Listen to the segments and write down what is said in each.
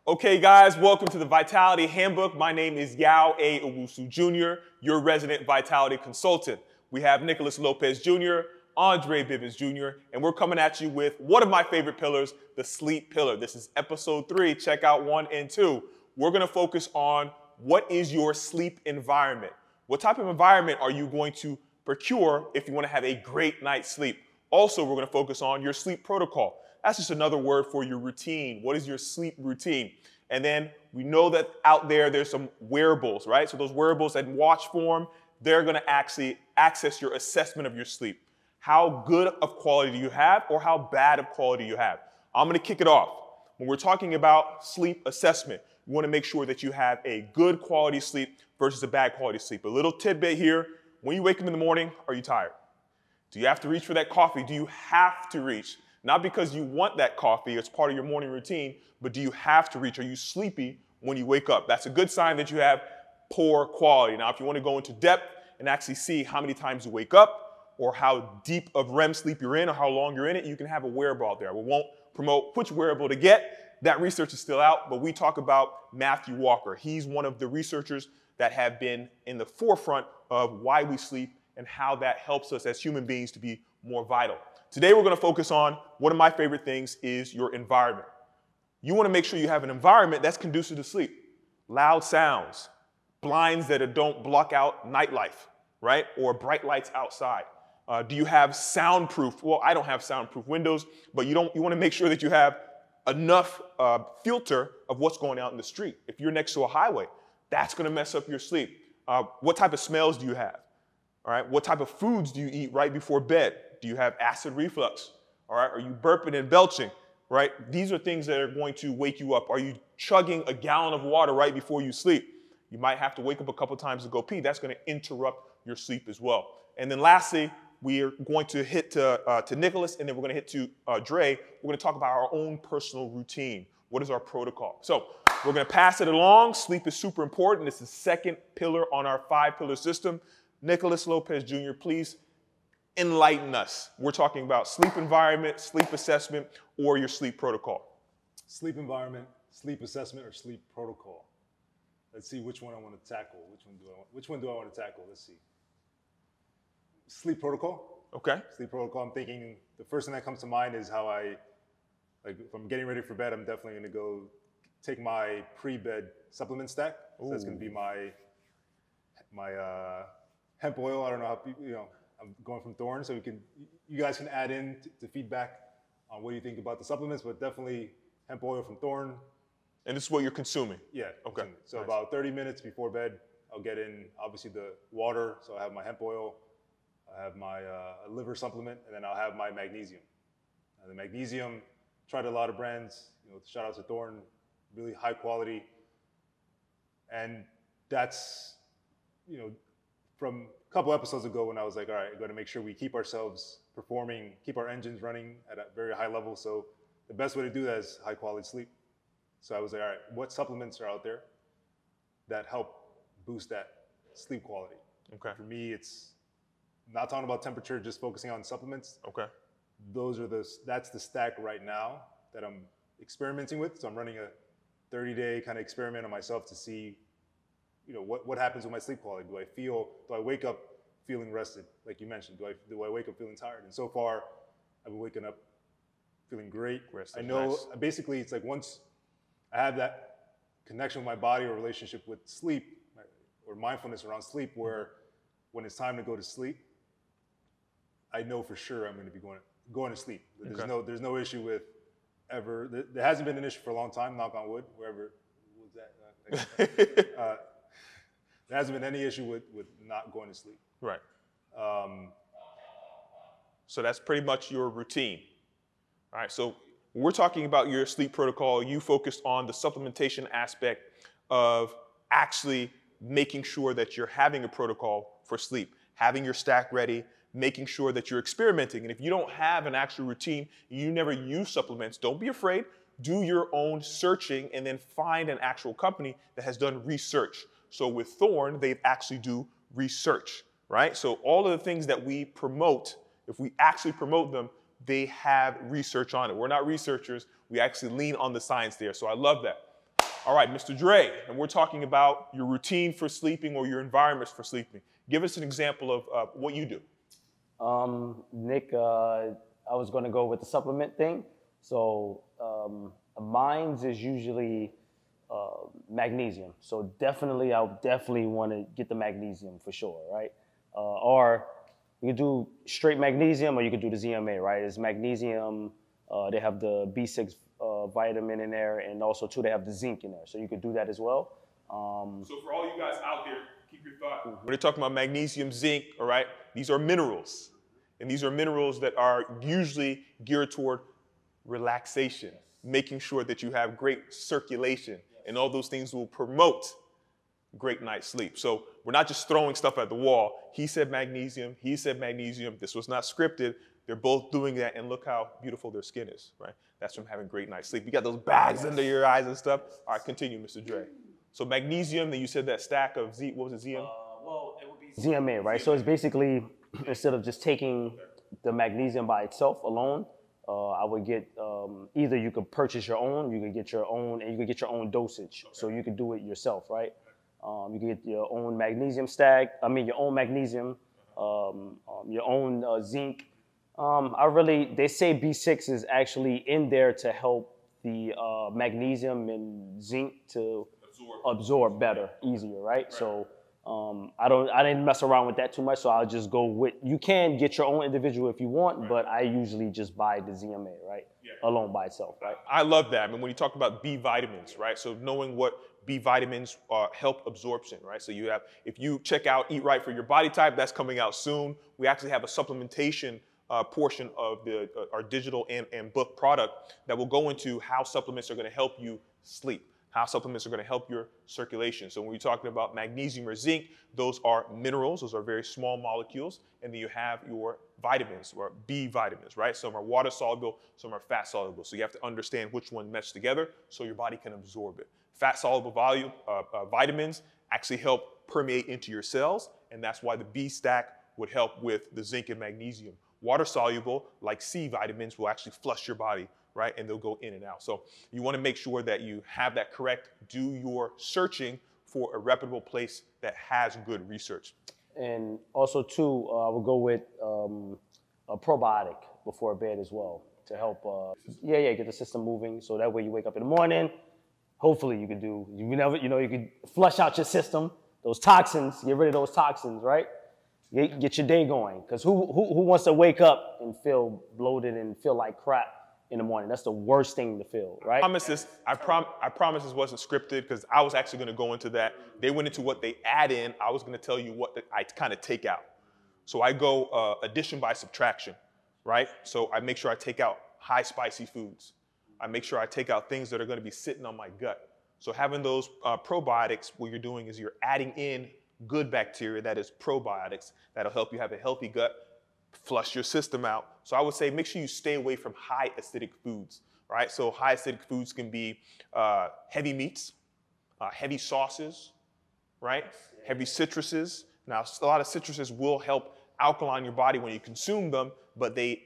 Okay, guys, welcome to the Vitality Handbook. My name is Yao A. Owusu Jr., your resident Vitality consultant. We have Nicholas Lopez Jr., Andre Bibbins Jr., and we're coming at you with one of my favorite pillars, the sleep pillar. This is episode 3. Check out 1 and 2. We're going to focus on what is your sleep environment. What type of environment are you going to procure if you want to have a great night's sleep? Also, we're going to focus on your sleep protocol. That's just another word for your routine. What is your sleep routine? And then we know that out there's some wearables, right? So those wearables in watch form, they're going to actually access your assessment of your sleep. How good of quality do you have, or how bad of quality you have? I'm going to kick it off. When we're talking about sleep assessment, you want to make sure that you have a good quality sleep versus a bad quality sleep. A little tidbit here. When you wake up in the morning, are you tired? Do you have to reach for that coffee? Do you have to reach? Not because you want that coffee, it's part of your morning routine, but do you have to reach? Are you sleepy when you wake up? That's a good sign that you have poor quality. Now, if you want to go into depth and actually see how many times you wake up or how deep of REM sleep you're in or how long you're in it, you can have a wearable out there. We won't promote which wearable to get. That research is still out, but we talk about Matthew Walker. He's one of the researchers that have been in the forefront of why we sleep and how that helps us as human beings to be more vital. Today we're going to focus on one of my favorite things is your environment. You want to make sure you have an environment that's conducive to sleep. Loud sounds, blinds that don't block out nightlife, right? Or bright lights outside. Do you have soundproof? Well, I don't have soundproof windows, but you want to make sure that you have enough filter of what's going out in the street. If you're next to a highway, that's going to mess up your sleep. What type of smells do you have? All right, what type of foods do you eat right before bed? Do you have acid reflux? All right, are you burping and belching? Right, these are things that are going to wake you up. Are you chugging a gallon of water right before you sleep? You might have to wake up a couple times to go pee. That's going to interrupt your sleep as well. And then lastly, we are going to hit to Nicholas, and then we're going to hit to Dre. We're going to talk about our own personal routine. What is our protocol? So we're going to pass it along. Sleep is super important. It's the second pillar on our 5-pillar system. Nicholas Lopez Jr., please enlighten us. We're talking about sleep environment, sleep assessment, or your sleep protocol. Sleep environment, sleep assessment, or sleep protocol. Let's see which one I want to tackle. Which one do I want to tackle? Let's see. Sleep protocol. Okay. Sleep protocol. I'm thinking the first thing that comes to mind is how if I'm getting ready for bed, I'm definitely going to go take my pre-bed supplement stack. So that's going to be my hemp oil. I don't know how I'm going from Thorne, so you guys can add in to feedback on what do you think about the supplements, but definitely hemp oil from Thorne. And this is what you're consuming? Yeah. Okay. So nice. About 30 minutes before bed, I'll get in obviously the water. So I have my hemp oil, I have my liver supplement, and then I'll have my magnesium. The magnesium, tried a lot of brands. Shout out to Thorne, really high quality. And that's from a couple episodes ago when I was like, all right, I'm going to make sure we keep ourselves performing, keep our engines running at a very high level. So the best way to do that is high quality sleep. So I was like, all right, what supplements are out there that help boost that sleep quality? Okay. For me, it's not talking about temperature, just focusing on supplements. Okay. That's the stack right now that I'm experimenting with. So I'm running a 30-day kind of experiment on myself to see what happens with my sleep quality. Do I wake up feeling rested, like you mentioned? Do I wake up feeling tired? And so far, I've been waking up feeling great. Rested, I know, nice. Basically, it's like once I have that connection with my body or relationship with sleep or mindfulness around sleep, where when it's time to go to sleep, I know for sure I'm going to be going to sleep. There's no issue with ever. There hasn't been an issue for a long time, knock on wood, wherever was that. There hasn't been any issue with not going to sleep. Right. So that's pretty much your routine. All right, so when we're talking about your sleep protocol, you focused on the supplementation aspect of actually making sure that you're having a protocol for sleep, having your stack ready, making sure that you're experimenting. And if you don't have an actual routine, you never use supplements, don't be afraid. Do your own searching and then find an actual company that has done research. So with Thorne, they actually do research, right? So all of the things that we promote, if we actually promote them, they have research on it. We're not researchers. We actually lean on the science there. So I love that. All right, Mr. Dre, and we're talking about your routine for sleeping or your environments for sleeping. Give us an example of what you do. Nick, I was going to go with the supplement thing. So mine's is usually magnesium. So I'll definitely want to get the magnesium for sure, right? Or you could do straight magnesium, or you could do the ZMA, right? It's magnesium. They have the B6 vitamin in there, and also too they have the zinc in there. So you could do that as well. So for all you guys out there, keep your thought. When they're talking about magnesium, zinc, all right, these are minerals. And these are minerals that are usually geared toward relaxation, making sure that you have great circulation, and all those things will promote great night's sleep. So we're not just throwing stuff at the wall. He said magnesium, he said magnesium. This was not scripted. They're both doing that, and look how beautiful their skin is, right? That's from having great night's sleep. You got those bags under your eyes and stuff. All right, continue, Mr. Dre. So magnesium, then you said that stack of what was it, ZM? Well, it would be ZMA, right? So it's basically, instead of just taking the magnesium by itself alone, I would get, either you could purchase your own, you could get your own, and you could get your own dosage. Okay. So you could do it yourself, right? You can get your own magnesium stack, your own magnesium, your own zinc. They say B6 is actually in there to help the magnesium and zinc to absorb better, easier, right? So I didn't mess around with that too much, so I'll just go with, you can get your own individual if you want, but I usually just buy the ZMA, right? Yeah. Alone by itself, right? I love that. When you talk about B vitamins, right? So knowing what B vitamins help absorption, right? So you have, if you check out Eat Right for your body type, that's coming out soon. We actually have a supplementation portion of our digital and book product that will go into how supplements are going to help you sleep, how supplements are going to help your circulation. So when we're talking about magnesium or zinc, those are minerals. Those are very small molecules. And then you have your vitamins, or B vitamins, right? Some are water soluble, some are fat soluble. So you have to understand which one mesh together so your body can absorb it. Fat soluble vitamins actually help permeate into your cells, and that's why the B stack would help with the zinc and magnesium. Water soluble, like C vitamins, will actually flush your body, right? And they'll go in and out. So you want to make sure that you have that correct. Do your searching for a reputable place that has good research. And also too, I would go with a probiotic before bed as well to help, get the system moving. So that way you wake up in the morning, hopefully you could flush out your system, those toxins, get rid of those toxins, right? Get your day going. Because who wants to wake up and feel bloated and feel like crap in the morning? That's the worst thing to feel, right? I promise this wasn't scripted, because I was actually going to go into that. They went into what they add in. I was going to tell you what I kind of take out. So I go addition by subtraction, right? So I make sure I take out high spicy foods. I make sure I take out things that are going to be sitting on my gut. So having those probiotics, what you're doing is you're adding in good bacteria, that is probiotics, that'll help you have a healthy gut, flush your system out. So I would say make sure you stay away from high acidic foods, right? So high acidic foods can be heavy meats, heavy sauces, right? Heavy citruses. Now, a lot of citruses will help alkaline your body when you consume them, but they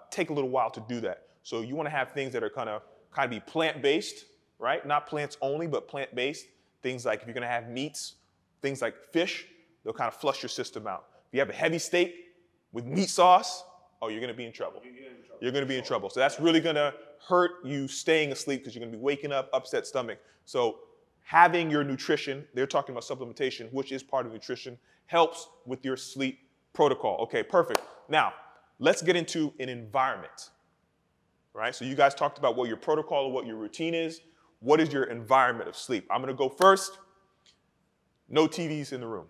take a little while to do that. So you want to have things that are kind of be plant-based, right? Not plants only, but plant-based. Things like, if you're going to have meats, things like fish, they'll kind of flush your system out. If you have a heavy steak with meat sauce, you're going to be in trouble. You're going to be in trouble. So that's really going to hurt you staying asleep, because you're going to be waking up, upset stomach. So having your nutrition, they're talking about supplementation, which is part of nutrition, helps with your sleep protocol. Okay, perfect. Now, let's get into an environment, right? So you guys talked about what your protocol or what your routine is. What is your environment of sleep? I'm going to go first. No TVs in the room.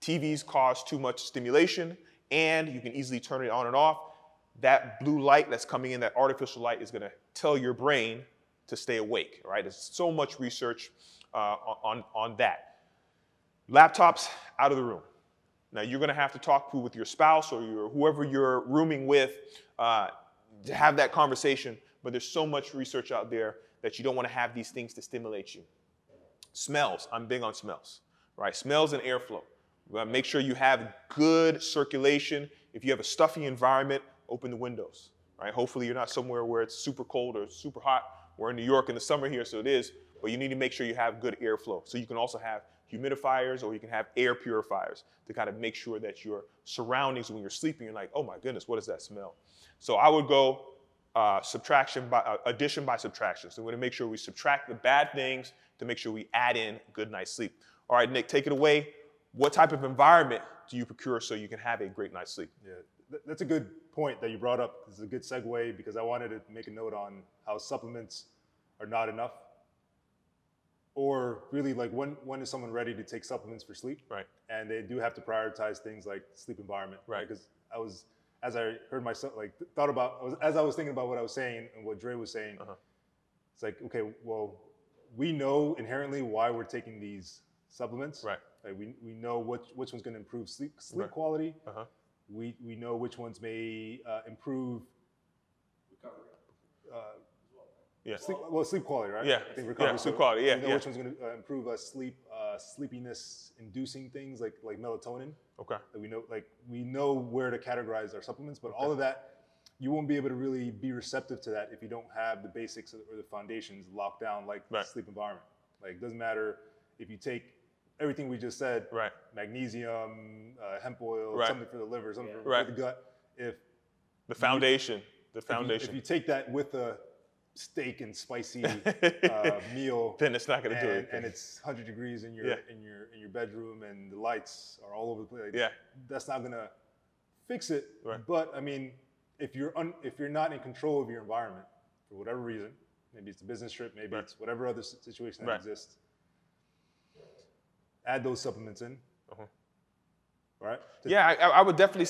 TVs cause too much stimulation, and you can easily turn it on and off. That blue light that's coming in, that artificial light, is going to tell your brain to stay awake, right? There's so much research on that. Laptops out of the room. Now, you're going to have to talk with your spouse or whoever you're rooming with to have that conversation, but there's so much research out there that you don't want to have these things to stimulate you. Smells. I'm big on smells, right? Smells and airflow. Make sure you have good circulation. If you have a stuffy environment, Open the windows, right? Hopefully you're not somewhere where it's super cold or super hot. We're in New York in the summer here, so it is, but you need to make sure you have good airflow. So you can also have humidifiers or you can have air purifiers to kind of make sure that your surroundings when you're sleeping, you're like, oh my goodness, what does that smell? So I would go addition by subtraction. So we're gonna make sure we subtract the bad things to make sure we add in a good night's sleep. All right, Nick, take it away. What type of environment do you procure so you can have a great night's sleep? Yeah, that's a good point that you brought up. This is a good segue because I wanted to make a note on how supplements are not enough. Or really, like, when is someone ready to take supplements for sleep? Right. And they do have to prioritize things like sleep environment. Right. Because as I heard myself, like, as I was thinking about what I was saying and what Dre was saying, it's like, okay, well, we know inherently why we're taking these supplements. Right. Like, we know which one's going to improve sleep quality. We know which ones may improve recovery. Sleep quality, right? Yeah. I think recovery. Yeah, sleep quality. Yeah. We know which one's going to improve sleepiness-inducing things like melatonin. Okay. That we know where to categorize our supplements, but all of that, you won't be able to really be receptive to that if you don't have the basics or the foundations locked down, like sleep environment. Like, it doesn't matter if you take everything we just said, magnesium, hemp oil, something for the liver, something for the gut. If the foundation. If you take that with a steak and spicy meal, then it's not going to do it. And it's 100 degrees in your bedroom, and the lights are all over the place. That's not going to fix it. Right. But I mean, if you're not in control of your environment for whatever reason, maybe it's a business trip, maybe it's whatever other situation that exists, add those supplements in. Right? I would definitely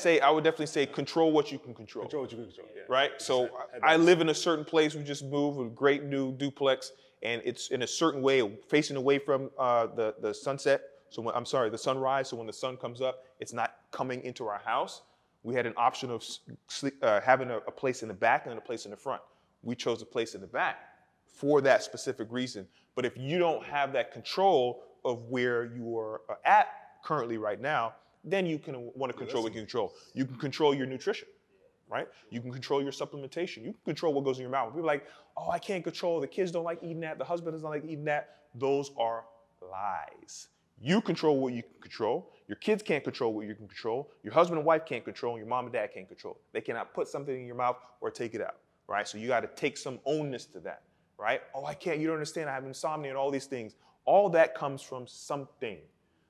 say control what you can control. Control what you can control. Yeah. Right? So I live in a certain place. We just moved, a great new duplex, and it's in a certain way, facing away from the sunset. So the sunrise. So when the sun comes up, it's not coming into our house. We had an option of having a place in the back and a place in the front. We chose a place in the back for that specific reason. But if you don't have that control of where you are at currently right now, then you can want to control what you can control. You can control your nutrition, right? You can control your supplementation. You can control what goes in your mouth. People are like, oh, I can't control. The kids don't like eating that. The husband doesn't like eating that. Those are lies. You control what you can control. Your kids can't control what you can control. Your husband and wife can't control, and your mom and dad can't control. They cannot put something in your mouth or take it out, right? So you got to take some ownness to that, right? Oh, I can't. You don't understand. I have insomnia and all these things. All that comes from something.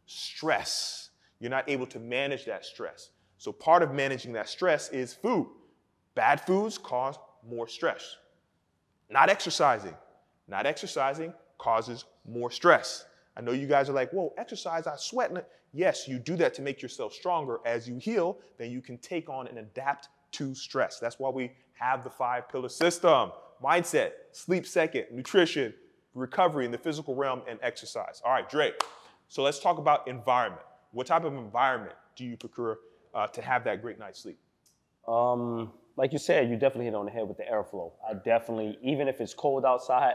Stress. You're not able to manage that stress. So part of managing that stress is food. Bad foods cause more stress. Not exercising. Not exercising causes more stress. I know you guys are like, whoa, exercise, I sweat. Yes, you do that to make yourself stronger. As you heal, then you can take on and adapt to stress. That's why we have the 5-pillar system. Mindset, sleep second, nutrition, recovery in the physical realm, and exercise. All right, Dre. So let's talk about environment. What type of environment do you procure to have that great night's sleep? Like you said, you definitely hit on the head with the airflow. I definitely, even if it's cold outside,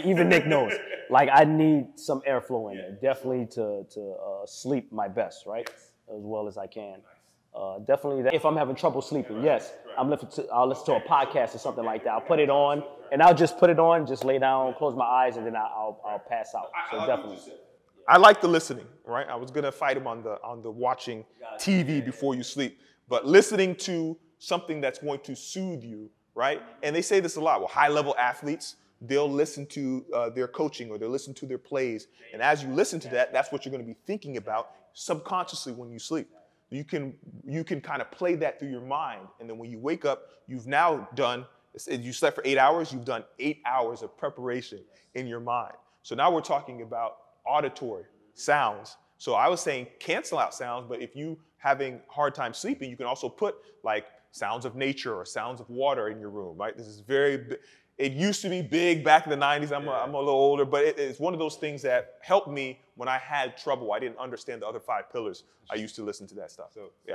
even Nick knows, I need some airflow in there, definitely to sleep my best, right, as well as I can. Definitely, if I'm having trouble sleeping, yes, I'll listen to a podcast or something like that. I'll put it on, and I'll just put it on, just lay down, close my eyes, and then I'll pass out. So definitely. I like the listening, right? I was gonna fight him on the watching TV before you sleep, but listening to something that's going to soothe you, right? And they say this a lot. Well, high-level athletes, they'll listen to their coaching or they'll listen to their plays, and as you listen to that, that's what you're gonna be thinking about subconsciously when you sleep. You can kind of play that through your mind, and then when you wake up, you've now done. You slept for 8 hours. You've done 8 hours of preparation in your mind. So now we're talking about auditory sounds. So I was saying cancel out sounds, but if you having hard time sleeping, you can also put like sounds of nature or sounds of water in your room, right? This is it used to be big back in the 90s. I'm a little older, but it's one of those things that helped me when I had trouble. I didn't understand the other 5 pillars. I used to listen to that stuff. So yeah.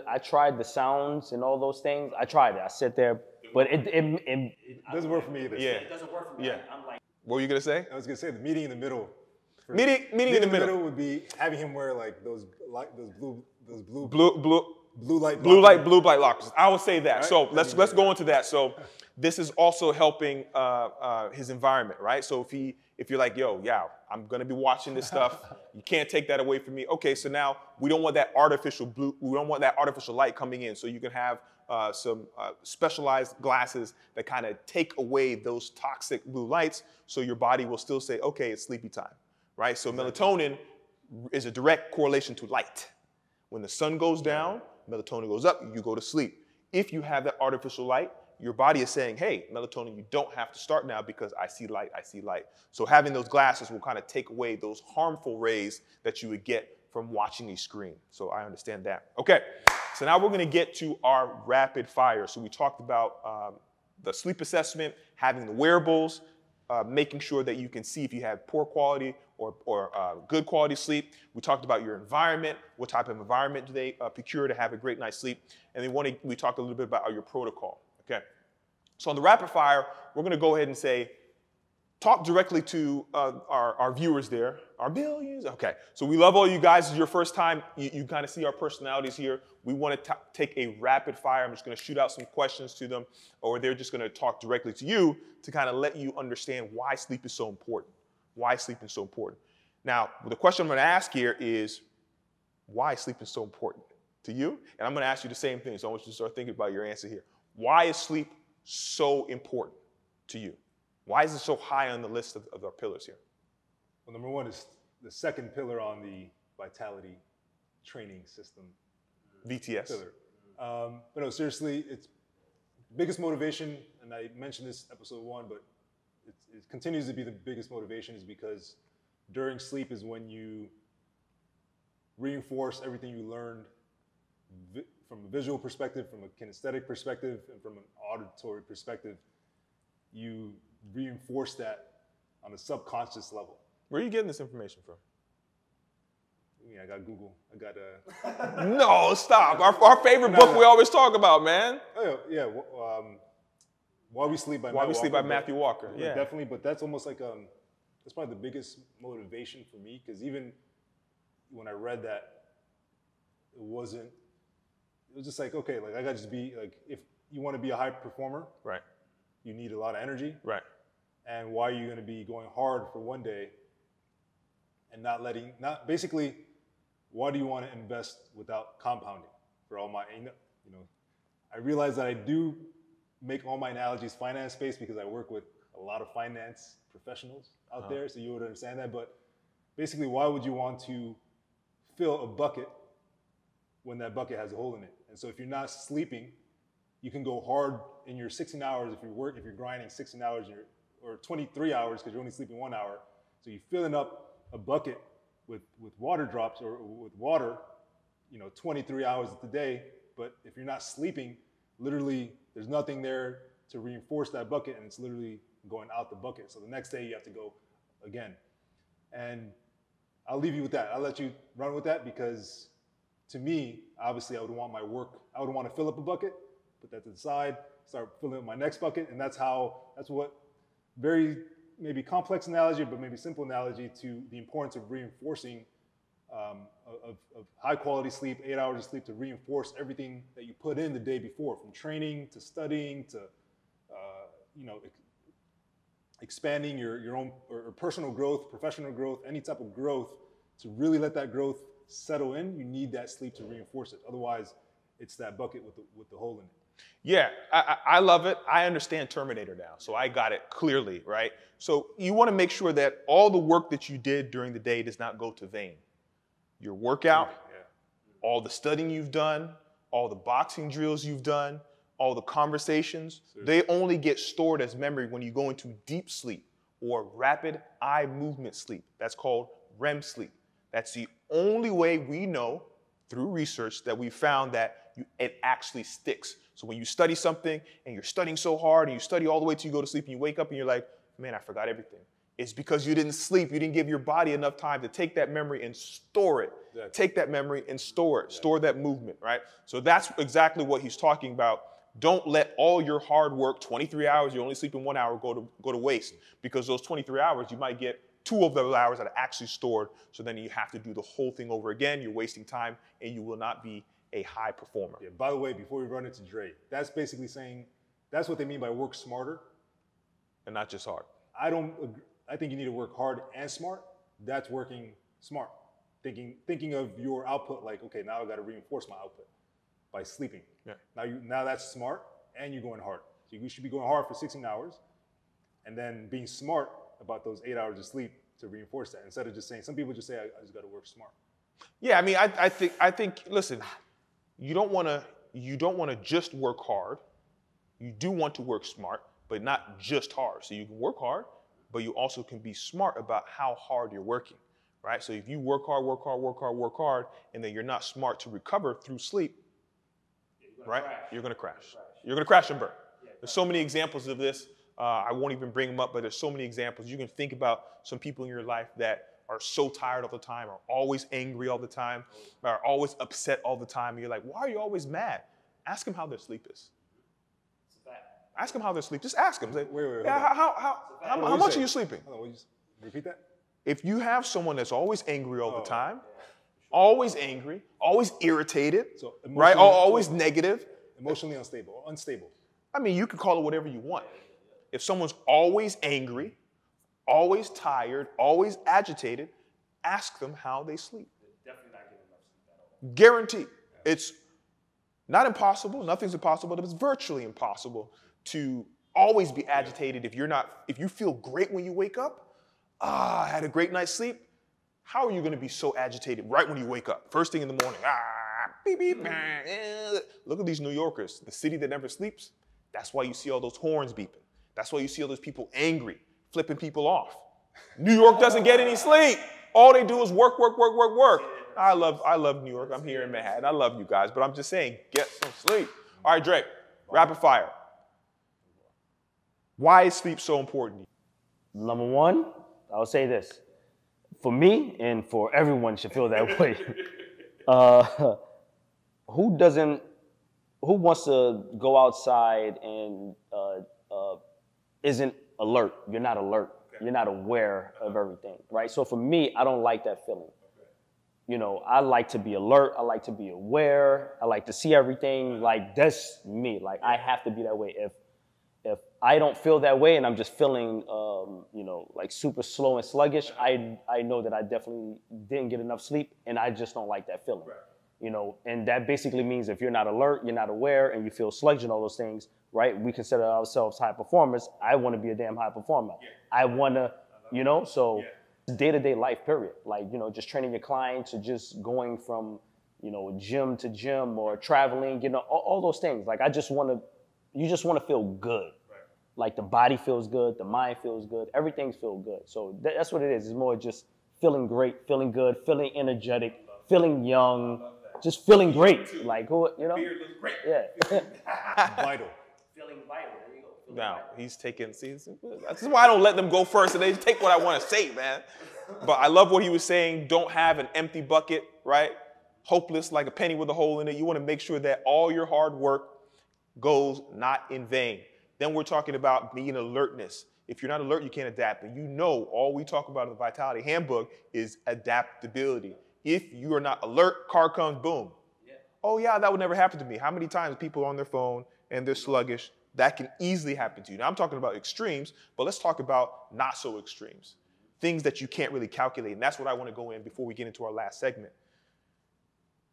I tried the sounds and all those things. I tried it. I sit there, but it doesn't work for me either. Yeah. It doesn't work for me. Yeah. I'm like, what were you gonna say? I was gonna say the meeting in the middle. Meeting in the middle would be having him wear like those blue blue light blockers. I would say that. Right? So let's go into that. So this is also helping his environment, right? So if you're like, yo, I'm gonna be watching this stuff, you can't take that away from me. Okay, so now we don't want that artificial light coming in. So you can have some specialized glasses that kind of take away those toxic blue lights, so your body will still say, okay, it's sleepy time, right? So melatonin is a direct correlation to light. When the sun goes down, melatonin goes up, you go to sleep. If you have that artificial light, your body is saying, hey, melatonin, you don't have to start now because I see light, I see light. So having those glasses will kind of take away those harmful rays that you would get from watching a screen. So I understand that. Okay, so now we're gonna get to our rapid fire. So we talked about the sleep assessment, having the wearables, making sure that you can see if you have poor quality or good quality sleep. We talked about your environment, what type of environment do they procure to have a great night's sleep. And then we talked a little bit about your protocol, okay? So on the rapid fire, we're gonna go ahead and say, talk directly to our viewers there, our billions. Okay, so we love all you guys. This is your first time. You kind of see our personalities here. We want to take a rapid fire. I'm just going to shoot out some questions to them, or they're just going to talk directly to you to kind of let you understand why sleep is so important. Why sleep is so important. Now, the question I'm going to ask here is, why sleep is so important to you? And I'm going to ask you the same thing, so I want you to start thinking about your answer here. Why is sleep so important to you? Why is it so high on the list of our pillars here? Well, number one is the second pillar on the vitality training system. VTS. Pillar. But no, seriously, it's biggest motivation, and I mentioned this episode 1, but it continues to be the biggest motivation is because during sleep is when you reinforce everything you learned from a visual perspective, from a kinesthetic perspective, and from an auditory perspective. You reinforce that on a subconscious level. Where are you getting this information from? I got Google. I got No, stop. Our favorite book we always talk about, man. Oh yeah. Why We Sleep by Matthew Walker. Yeah, definitely. But that's almost like that's probably the biggest motivation for me, because even when I read that, it was just like, okay, like I gotta just be like, if you want to be a high performer, right? You need a lot of energy, right? And why are you going to be going hard for one day and basically, why do you want to invest without compounding for all my, I realize that I do make all my analogies finance-based because I work with a lot of finance professionals out there, so you would understand that. But basically, why would you want to fill a bucket when that bucket has a hole in it? And so if you're not sleeping, you can go hard in your 16 hours if you're grinding 16 hours or 23 hours because you're only sleeping 1 hour. So you're filling up a bucket with water drops or with water, 23 hours of the day. But if you're not sleeping, literally there's nothing there to reinforce that bucket, and it's literally going out the bucket. So the next day you have to go again. And I'll leave you with that. I'll let you run with that, because to me, obviously I would want to fill up a bucket, put that to the side, start filling up my next bucket, and that's what very maybe complex analogy, but maybe simple analogy to the importance of reinforcing of high quality sleep, 8 hours of sleep, to reinforce everything that you put in the day before, from training to studying to expanding your own or personal growth, professional growth, any type of growth. To really let that growth settle in, you need that sleep to reinforce it. Otherwise, it's that bucket with the hole in it. Yeah, I love it. I understand Terminator now, so I got it clearly, right? So you want to make sure that all the work that you did during the day does not go to vain. Your workout, all the studying you've done, all the boxing drills you've done, all the conversations, they only get stored as memory when you go into deep sleep or rapid eye movement sleep. That's called REM sleep. That's the only way we know through research that we found that it actually sticks. So when you study something and you're studying so hard and you study all the way till you go to sleep and you wake up and you're like, man, I forgot everything. It's because you didn't sleep. You didn't give your body enough time to take that memory and store it. Exactly. Take that memory and store it. Exactly. Store that movement, right? So that's exactly what he's talking about. Don't let all your hard work, 23 hours, you're only sleeping 1 hour, go to waste. Because those 23 hours, you might get 2 of those hours that are actually stored. So then you have to do the whole thing over again. You're wasting time and you will not be a high performer. Yeah, by the way, before we run into Dre, that's basically saying, that's what they mean by work smarter. And not just hard. I think you need to work hard and smart. That's working smart. Thinking of your output like, okay, now I got to reinforce my output by sleeping. Yeah. Now that's smart, and you're going hard. So you should be going hard for 16 hours, and then being smart about those 8 hours of sleep to reinforce that. Instead of just saying, some people just say, I just got to work smart. Yeah, I mean, I think. Listen, you don't want to just work hard. You do want to work smart, but not just hard. So you can work hard, but you also can be smart about how hard you're working, right? So if you work hard, and then you're not smart to recover through sleep, right? You're gonna crash. You're gonna crash and burn. There's so many examples of this. I won't even bring them up, but there's so many examples. You can think about some people in your life that are so tired all the time, are always angry all the time, are always upset all the time. And you're like, why are you always mad? Ask them how their sleep is. Ask them how they sleep. Just ask them. Say, Wait. Yeah, how much are you sleeping? Hold on, repeat that? If you have someone that's always angry all the time, always angry, always irritated, right? Always negative. Emotionally unstable. I mean, you can call it whatever you want. If someone's always angry, always tired, always agitated, ask them how they sleep. Definitely not getting enough sleep at all. Guaranteed. It's not impossible. Nothing's impossible, but it's virtually impossible to always be agitated if you feel great when you wake up. I had a great night's sleep. How are you going to be so agitated right when you wake up? First thing in the morning, beep, beep, look at these New Yorkers, the city that never sleeps. That's why you see all those horns beeping. That's why you see all those people angry, flipping people off. New York doesn't get any sleep. All they do is work. I love New York. I'm here in Manhattan. I love you guys, but I'm just saying, get some sleep. All right, Drake, rapid fire. Why is sleep so important? Number one, I'll say this. For me, and for everyone should feel that way, who wants to go outside and isn't alert? You're not alert. You're not aware of everything, right? So for me, I don't like that feeling. You know, I like to be alert. I like to be aware. I like to see everything. Like, that's me. Like, I have to be that way. If I don't feel that way and I'm just feeling, you know, like super slow and sluggish, I know that I definitely didn't get enough sleep, and I just don't like that feeling. You know, and that basically means if you're not alert, you're not aware, and you feel sluggish and all those things, right? We consider ourselves high performers. I want to be a damn high performer. I want to, you know, so day-to-day life, period. Like, you know, just training your clients or just going from, you know, gym to gym or traveling, you know, all those things. Like, you just want to feel good. Like, the body feels good, the mind feels good, everything feels good. So that's what it is. It's more just feeling great, feeling good, feeling energetic, feeling young, just feeling great. Like, who, you know? Great. Yeah. Vital. Feeling vital. There you go. Now, he's taking, see, this is why I don't let them go first and they take what I want to say, man. But I love what he was saying. Don't have an empty bucket, right? Hopeless, like a penny with a hole in it. You want to make sure that all your hard work goes not in vain. Then we're talking about being alertness. If you're not alert, you can't adapt. And you know, all we talk about in the Vitality Handbook is adaptability. If you are not alert, car comes, boom. Oh yeah, that would never happen to me. How many times people are on their phone and they're sluggish? That can easily happen to you. Now I'm talking about extremes, but let's talk about not so extremes. Things that you can't really calculate. And that's what I want to go in before we get into our last segment.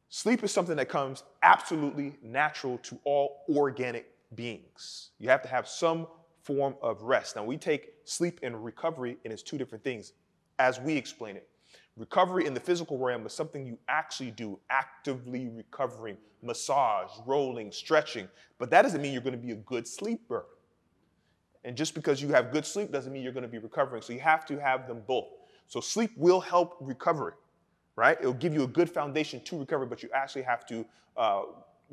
Sleep is something that comes absolutely natural to all organic beings. You have to have some form of rest. Now we take sleep and recovery and it's two different things as we explain it. Recovery in the physical realm is something you actually do, actively recovering, massage, rolling, stretching, but that doesn't mean you're going to be a good sleeper. And just because you have good sleep doesn't mean you're going to be recovering. So you have to have them both. So sleep will help recovery, right? It'll give you a good foundation to recovery, but you actually have to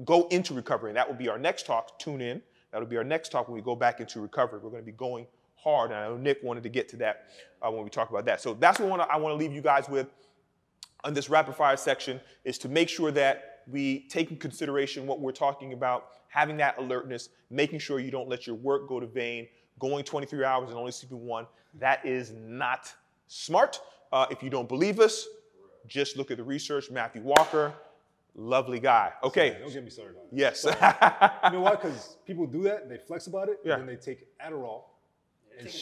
go into recovery. And that will be our next talk. Tune in. That'll be our next talk when we go back into recovery. We're going to be going hard. And I know Nick wanted to get to that when we talk about that. So that's what I want to leave you guys with on this rapid fire section, is to make sure that we take in consideration what we're talking about, having that alertness, making sure you don't let your work go to vain, going 23 hours and only sleeping 1. That is not smart. If you don't believe us, just look at the research. Matthew Walker, Lovely guy. Okay. Sorry, don't get me started on it. Yes. So, you know why? Because people do that, they flex about it, Yeah. and then they take Adderall.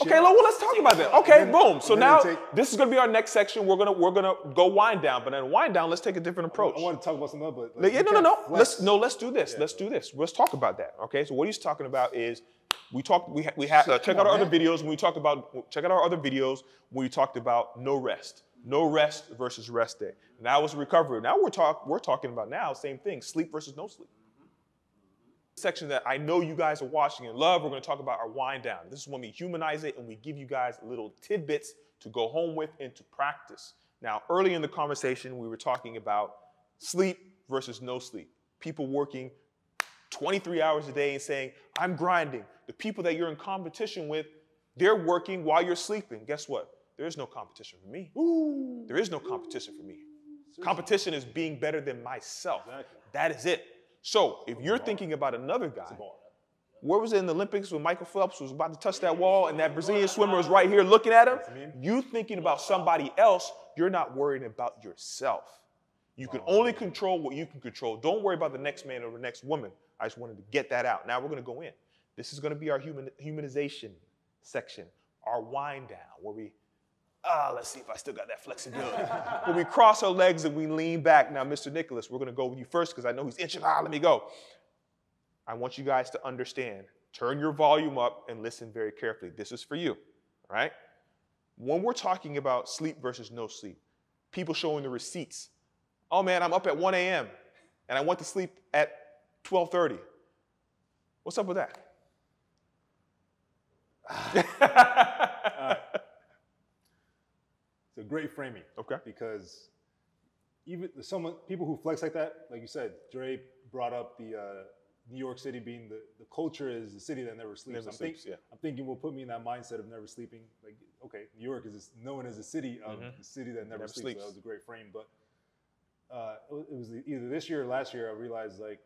Okay, well, let's talk about that. Okay, boom. So and then now they this is gonna be our next section. We're gonna go wind down, but then wind down, let's take a different approach. I want to talk about something else, but Yeah, you can't no. flex. Let's do this. Let's do this. Let's talk about that. Okay. So what he's talking about is we have check out our other videos when we talked about when we talked about no rest versus rest day. Now it's recovery. Now we're talking about now same thing, sleep versus no sleep. Section that I know you guys are watching and love, we're going to talk about our wind down. This is when we humanize it and we give you guys little tidbits to go home with and to practice. Now, early in the conversation, we were talking about sleep versus no sleep. People working 23 hours a day and saying, I'm grinding. The people that you're in competition with, they're working while you're sleeping. Guess what? There is no competition for me. Ooh. There is no competition for me. Competition is being better than myself. Exactly. That is it. So if you're thinking about another guy, where was it in the Olympics when Michael Phelps was about to touch that wall and that Brazilian swimmer was right here looking at him? You thinking about somebody else, you're not worrying about yourself. You can only control what you can control. Don't worry about the next man or the next woman. I just wanted to get that out. Now we're going to go in. This is going to be our humanization section, our wind down, where we, let's see if I still got that flexibility. When we cross our legs and we lean back. Now, Mr. Nicholas, we're going to go with you first because I know he's itching. Let me go. I want you guys to understand. Turn your volume up and listen very carefully. This is for you, all right? When we're talking about sleep versus no sleep, people showing the receipts. Oh, man, I'm up at 1 a.m. and I went to sleep at 12:30. What's up with that? It's a great framing. Okay. Because even people who flex like that, like you said, Dre brought up the New York City being the culture is the city that never sleeps. I'm thinking will put me in that mindset of never sleeping. Like, okay, New York is known as a city of the city that never sleeps. So that was a great frame. But it was either this year or last year I realized, like,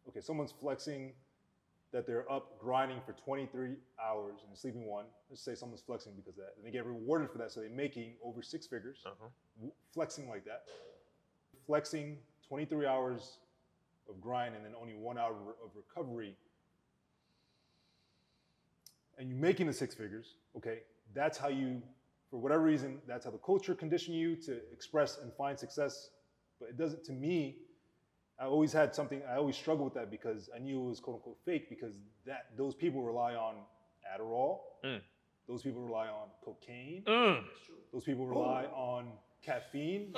okay, someone's flexing that they're up grinding for 23 hours and sleeping 1. Let's say someone's flexing because of that. And they get rewarded for that, so they're making over 6 figures, flexing like that. Flexing 23 hours of grind and then only 1 hour of recovery. And you're making the 6 figures, okay? That's how you, for whatever reason, that's how the culture conditioned you to express and find success. But it doesn't, to me, I always struggled with that because I knew it was quote unquote fake because those people rely on Adderall. Those people rely on cocaine. Those people rely on caffeine,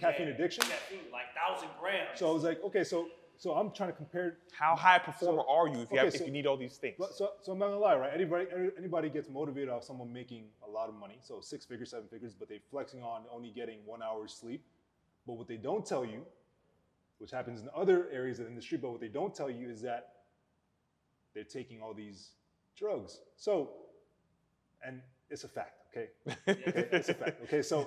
caffeine addiction. Caffeine, like 1,000 grams. So I was like, okay, so I'm trying to compare. How high a performer are you if you need all these things? So I'm not gonna lie, right? Anybody gets motivated off someone making a lot of money, so 6 figures, 7 figures, but they're flexing on only getting 1 hour's sleep. But what they don't tell you, which happens in other areas of the industry, but what they don't tell you is that they're taking all these drugs. So, and it's a fact, okay? It's a fact, okay? So,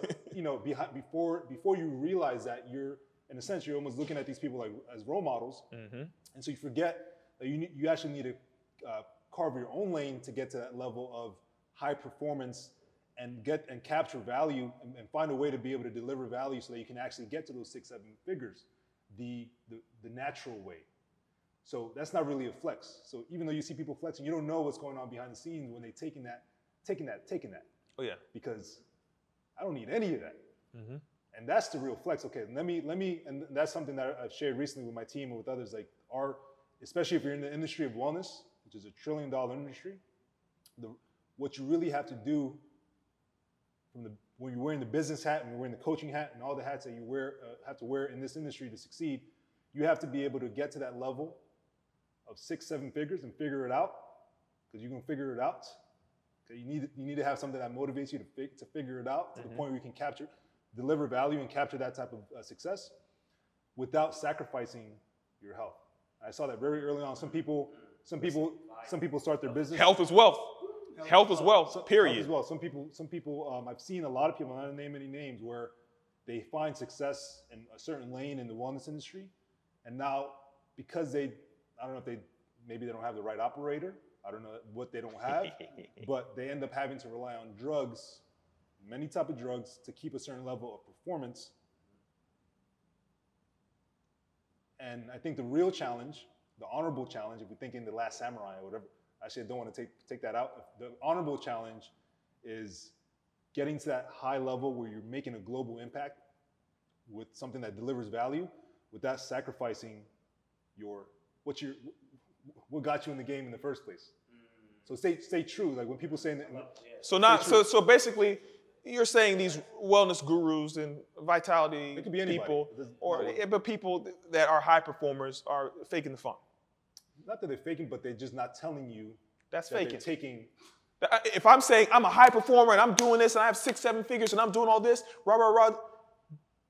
before you realize that, you're, in a sense, you're almost looking at these people like as role models, and so you forget that you actually need to carve your own lane to get to that level of high performance and capture value and find a way to be able to deliver value so that you can actually get to those 6, 7 figures. The natural way. So that's not really a flex. So even though you see people flexing, you don't know what's going on behind the scenes when they're taking that. Oh yeah. Because I don't need any of that. And that's the real flex. Okay, let me, and that's something that I've shared recently with my team and with others, like especially if you're in the industry of wellness, which is $1 trillion industry, what you really have to do when you're wearing the business hat and you're wearing the coaching hat and all the hats that you have to wear in this industry to succeed, you have to be able to get to that level of 6, 7 figures and figure it out, because you can figure it out. Okay, you need to have something that motivates you to figure it out to the point where you can deliver value and capture that type of success without sacrificing your health. I saw that very early on. Some people start their business. Health is wealth. Health as well, period. Health as well. Some people, I've seen a lot of people, I'm not gonna name any names, where they find success in a certain lane in the wellness industry, and now because I don't know if maybe they don't have the right operator, I don't know what they don't have, but they end up having to rely on drugs, many type of drugs, to keep a certain level of performance. And I think the real challenge, the honorable challenge, if you're thinking The Last Samurai or whatever, actually I don't want to take that out. The honorable challenge is getting to that high level where you're making a global impact with something that delivers value without sacrificing what got you in the game in the first place. So stay true. Like when people say, so basically, you're saying these wellness gurus and vitality people, but people that are high performers are faking the funk. Not that they're faking, but they're just not telling you that's that faking. they're taking. If I'm saying I'm a high performer and I'm doing this and I have 6-7 figures and I'm doing all this,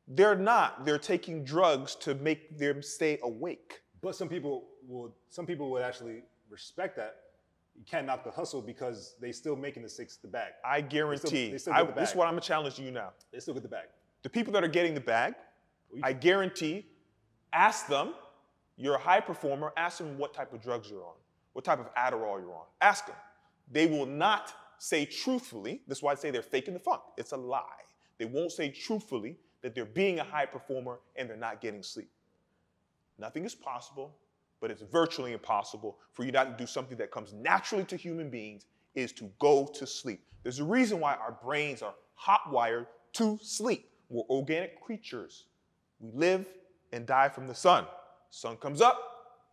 they're not. They're taking drugs to make them stay awake. But some people would actually respect that. You can't knock the hustle because they still making the bag. I guarantee. They still get the bag. This is what I'm gonna challenge you now. They still get the bag. The people that are getting the bag, I guarantee, ask them, you're a high performer, ask them what type of drugs you're on, what type of Adderall you're on. Ask them. They will not say truthfully, this is why I say they're faking the funk. It's a lie. They won't say truthfully that they're being a high performer and they're not getting sleep. Nothing is possible, but it's virtually impossible for you not to do something that comes naturally to human beings, is to go to sleep. There's a reason why our brains are hot-wired to sleep. We're organic creatures. We live and die from the sun. Sun comes up,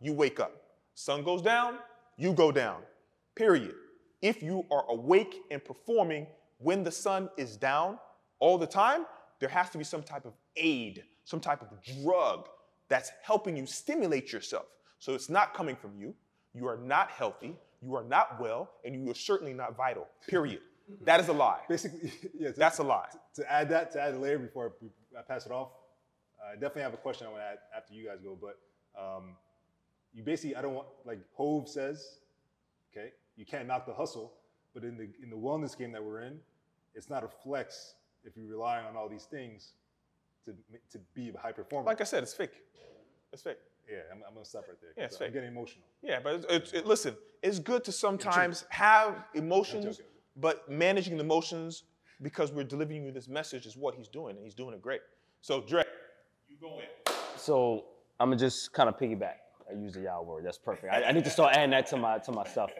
you wake up. Sun goes down, you go down, period. If you are awake and performing when the sun is down all the time, there has to be some type of aid, some type of drug that's helping you stimulate yourself. So it's not coming from you. You are not healthy. You are not well, and you are certainly not vital, period. That is a lie. Basically, yeah, that's a lie. To add a layer before I pass it off, I definitely have a question I want to add after you guys go, but you basically, I don't want, like Hove says, okay, you can't knock the hustle, but in the wellness game that we're in, it's not a flex if you're relying on all these things to be a high performer. Like I said, it's fake. It's fake. Yeah, I'm going to stop right there. Yeah, it's fake. I'm getting emotional. Yeah, but listen, it's good to sometimes have emotions, but managing the emotions because we're delivering you this message is what he's doing, and he's doing it great. So, Dre, you go in. So I'm going to just kind of piggyback. I use the y'all word. That's perfect. I need to start adding that to my stuff.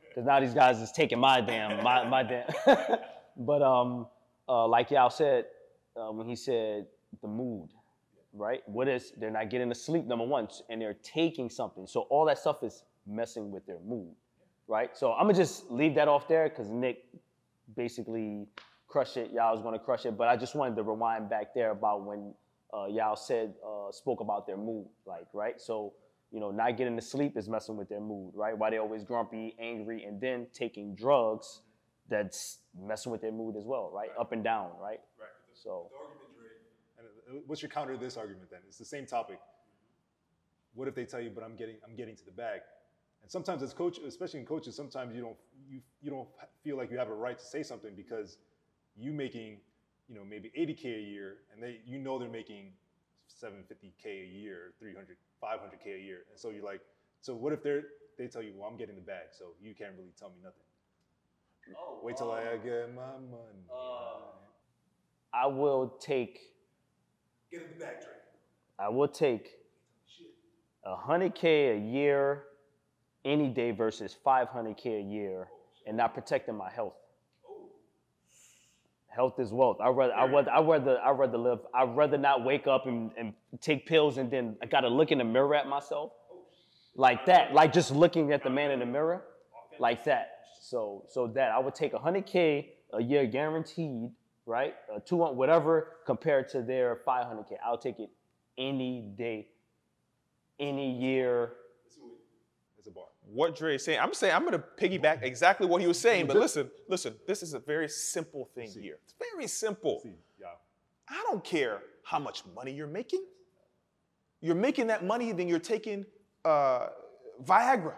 Because now these guys is taking my damn. But like y'all said, when he said the mood, right? They're not getting the sleep, number one, and they're taking something. So all that stuff is messing with their mood, right? So I'm gonna just leave that off there because Nick basically crushed it. Y'all was gonna crush it, but I just wanted to rewind back there about when y'all spoke about their mood, like, right? So, not getting to sleep is messing with their mood, right? Why they always grumpy, angry, and then taking drugs, that's messing with their mood as well, right? Up and down, right? Right. So. And what's your counter to this argument then? It's the same topic. What if they tell you, but I'm getting to the bag? And sometimes as coach, especially in coaches, sometimes you don't feel like you have a right to say something because you making, maybe 80K a year, and they're making 750K a year, 300, 500K a year. And so you're like, so what if they tell you, well, I'm getting the bag, so you can't really tell me nothing. Wait till I get my money. I will take. Get in the bag, Dre. I will take 100K a year any day versus 500K a year and not protecting my health. Health is wealth. I'd rather not wake up and take pills and then I gotta look in the mirror at myself like that, like just looking at the man in the mirror like that. So that I would take 100K a year guaranteed, right? 200, whatever, compared to their 500K. I'll take it any day, any year. It's a bar. What Dre is saying, I'm going to piggyback exactly what he was saying, but listen, this is a very simple thing here. It's very simple. I don't care how much money you're making. You're making that money, then you're taking Viagra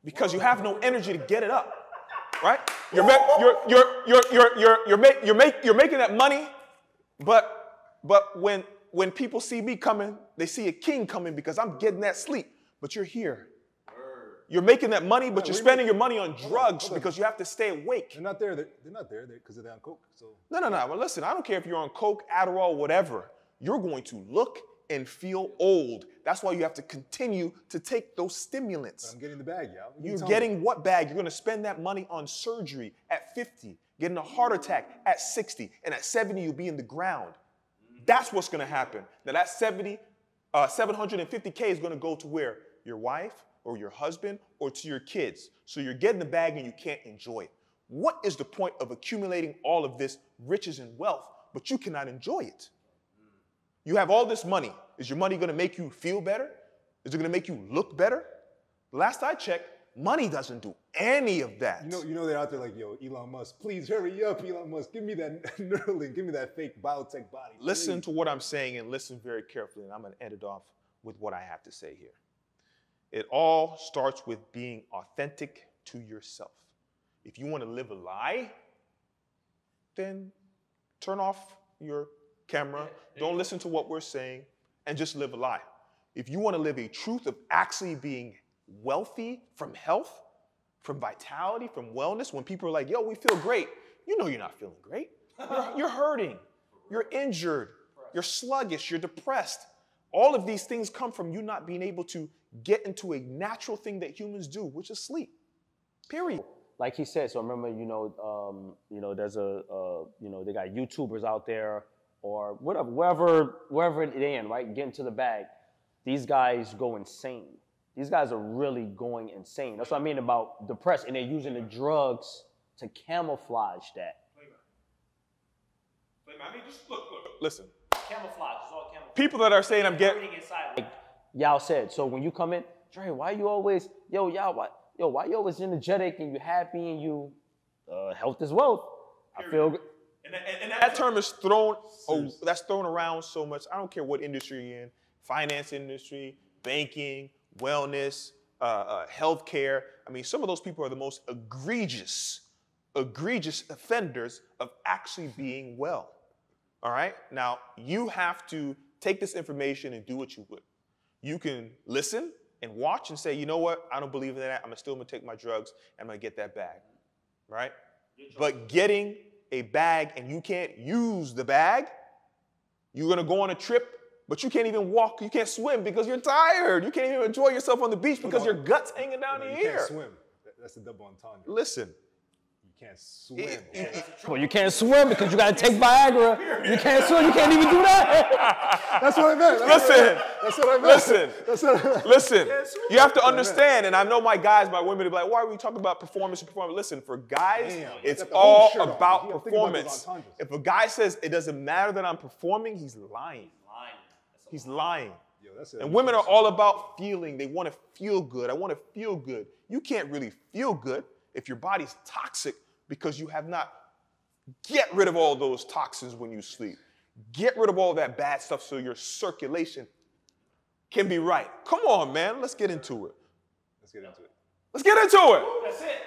because you have no energy to get it up, right? You're making that money, but when people see me coming, they see a king coming because I'm getting that sleep. But you're here. You're making that money, but you're spending your money on drugs because you have to stay awake. They're not there. They're not there because they're on coke. So no. Well, listen, I don't care if you're on coke, Adderall, whatever. You're going to look and feel old. That's why you have to continue to take those stimulants. I'm getting the bag, y'all. You're getting what bag? You're gonna spend that money on surgery at 50, getting a heart attack at 60, and at 70 you'll be in the ground. That's what's gonna happen. Now that 750K is gonna go to where? Your wife or your husband or to your kids. So you're getting the bag and you can't enjoy it. What is the point of accumulating all of this riches and wealth, but you cannot enjoy it? You have all this money. Is your money gonna make you feel better? Is it gonna make you look better? Last I checked, money doesn't do any of that. You know they're out there like, yo, Elon Musk, please hurry up, Elon Musk. Give me that Neuralink, give me that fake biotech body. Please. Listen to what I'm saying and listen very carefully, and I'm gonna end it off with what I have to say here. It all starts with being authentic to yourself. If you wanna live a lie, then turn off your camera, don't listen to what we're saying, and just live a lie. If you want to live a truth of actually being wealthy from health, from vitality, from wellness, when people are like, yo, we feel great, you know you're not feeling great. You're hurting, you're injured, you're sluggish, you're depressed. All of these things come from you not being able to get into a natural thing that humans do, which is sleep, period. Like he said, so remember, there's they got YouTubers out there, or whatever, wherever they in, right? Get into the bag. These guys go insane. These guys are really going insane. That's what I mean about depressed, and they're using the drugs to camouflage that. I mean, just look. Listen. Camouflage, it's all camouflage. People that are saying I'm getting inside. Like Yao said, so when you come in, Dre, why you always, why you always energetic and you happy and you, health is wealth. I feel good. And that term is thrown around so much. I don't care what industry you're in, finance industry, banking, wellness, healthcare. I mean, some of those people are the most egregious offenders of actually being well. All right? Now, you have to take this information and do what you would. You can listen and watch and say, you know what? I don't believe in that. I'm still going to take my drugs and I'm going to get that bag. Right? But getting a bag and you can't use the bag, you're going to go on a trip, but you can't even walk, you can't swim because you're tired. You can't even enjoy yourself on the beach because your gut's hanging down the ear. You can't swim. That's a double entendre. Listen. You can't swim. Well, you can't swim because you got to take Viagra. You can't swim. You can't even do that. That's what I meant. That's what I meant. Listen. You have to understand, and I know my guys, my women, are like, why are we talking about performance and performance? Listen, for guys, it's all about performance. If a guy says it doesn't matter that I'm performing, he's lying. He's lying. And women are all about feeling. They want to feel good. I want to feel good. You can't really feel good if your body's toxic because you have not get rid of all those toxins when you sleep. Get rid of all that bad stuff so your circulation can be right. Come on, man. Let's get into it. Let's get into it. Let's get into it. That's it.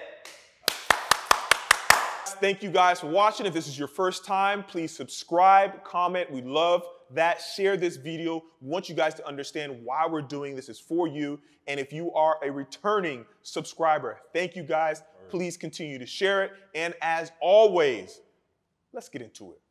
Thank you guys for watching. If this is your first time, please subscribe, comment. We love that. Share this video. We want you guys to understand why we're doing this. Is for you. And if you are a returning subscriber, thank you guys. Please continue to share it. And as always, let's get into it.